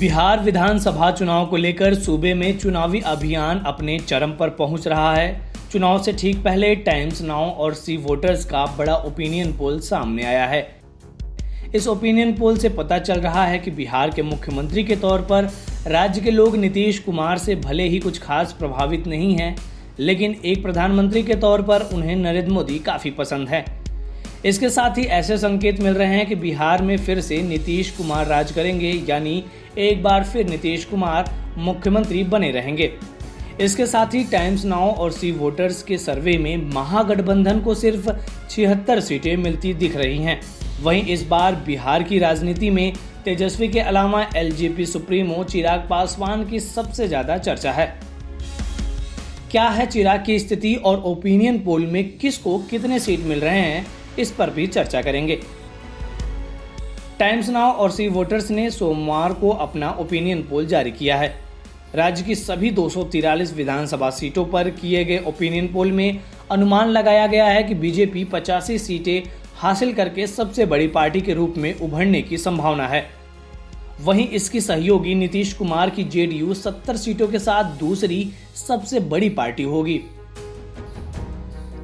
बिहार विधानसभा चुनाव को लेकर सूबे में चुनावी अभियान अपने चरम पर पहुंच रहा है। चुनाव से ठीक पहले टाइम्स नाउ और सी वोटर्स का बड़ा ओपिनियन पोल सामने आया है। इस ओपिनियन पोल से पता चल रहा है कि बिहार के मुख्यमंत्री के तौर पर राज्य के लोग नीतीश कुमार से भले ही कुछ खास प्रभावित नहीं हैं, लेकिन एक प्रधानमंत्री के तौर पर उन्हें नरेंद्र मोदी काफी पसंद है। इसके साथ ही ऐसे संकेत मिल रहे हैं कि बिहार में फिर से नीतीश कुमार राज करेंगे, यानी एक बार फिर नीतीश कुमार मुख्यमंत्री बने रहेंगे। इसके साथ ही टाइम्स नाउ और सी वोटर्स के सर्वे में महागठबंधन को सिर्फ 76 सीटें मिलती दिख रही हैं। वहीं इस बार बिहार की राजनीति में तेजस्वी के अलावा एलजेपी सुप्रीमो चिराग पासवान की सबसे ज्यादा चर्चा है। क्या है चिराग की स्थिति और ओपिनियन पोल में किसको कितने सीट मिल रहे हैं, इस पर भी चर्चा करेंगे। टाइम्स नाउ और सी वोटर्स ने सोमवार को अपना ओपिनियन पोल जारी किया है। राज्य की सभी 243 विधानसभा सीटों पर किए गए ओपिनियन पोल में अनुमान लगाया गया है कि बीजेपी 85 सीटें हासिल करके सबसे बड़ी पार्टी के रूप में उभरने की संभावना है। वहीं इसकी सहयोगी नीतीश कुमार की जेडीयू 70 सीटों के साथ दूसरी सबसे बड़ी पार्टी होगी।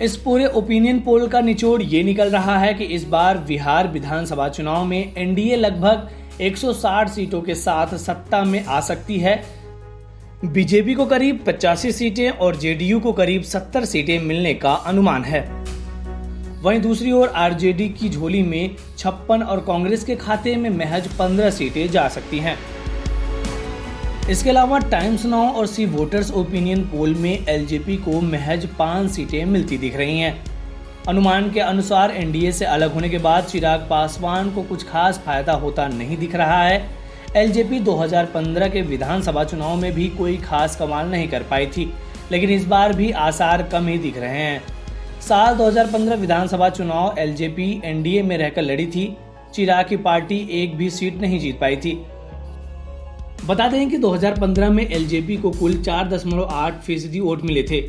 इस पूरे ओपिनियन पोल का निचोड़ ये निकल रहा है कि इस बार बिहार विधानसभा चुनाव में एनडीए लगभग 160 सीटों के साथ सत्ता में आ सकती है। बीजेपी को करीब 85 सीटें और जेडीयू को करीब 70 सीटें मिलने का अनुमान है। वहीं दूसरी ओर आरजेडी की झोली में 56 और कांग्रेस के खाते में महज 15 सीटें जा सकती हैं। इसके अलावा टाइम्स नाउ और सी वोटर्स ओपिनियन पोल में एलजेपी को महज 5 सीटें मिलती दिख रही हैं। अनुमान के अनुसार एनडीए से अलग होने के बाद चिराग पासवान को कुछ खास फायदा होता नहीं दिख रहा है। एलजेपी 2015 के विधानसभा चुनाव में भी कोई खास कमाल नहीं कर पाई थी, लेकिन इस बार भी आसार कम ही दिख रहे हैं। साल 2015 विधानसभा चुनाव एलजेपी एनडीए में रहकर लड़ी थी। चिराग की पार्टी एक भी सीट नहीं जीत पाई थी। बता दें कि 2015 में एलजेपी को कुल 4.8% वोट मिले थे।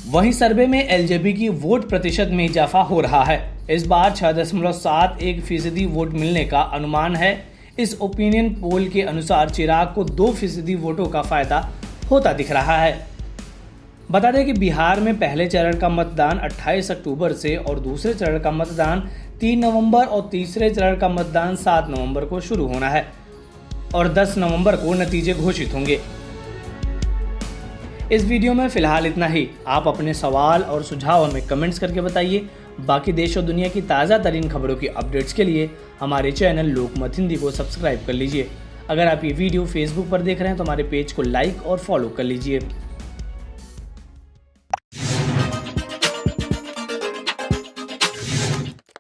वहीं सर्वे में एलजेपी की वोट प्रतिशत में इजाफा हो रहा है। इस बार 6.71% वोट मिलने का अनुमान है। इस ओपिनियन पोल के अनुसार चिराग को 2% वोटों का फायदा होता दिख रहा है। बता दें कि बिहार में पहले चरण का मतदान 28 अक्टूबर से और दूसरे चरण का मतदान 3 नवंबर और तीसरे चरण का मतदान 7 नवंबर को शुरू होना है और 10 नवंबर को नतीजे घोषित होंगे। इस वीडियो में फिलहाल इतना ही। आप अपने सवाल और सुझाव हमें कमेंट्स करके बताइए। बाकी देश और दुनिया की ताज़ा तरीन खबरों की अपडेट्स के लिए हमारे चैनल लोकमत हिंदी को सब्सक्राइब कर लीजिए। अगर आप ये वीडियो फेसबुक पर देख रहे हैं तो हमारे पेज को लाइक और फॉलो कर लीजिए।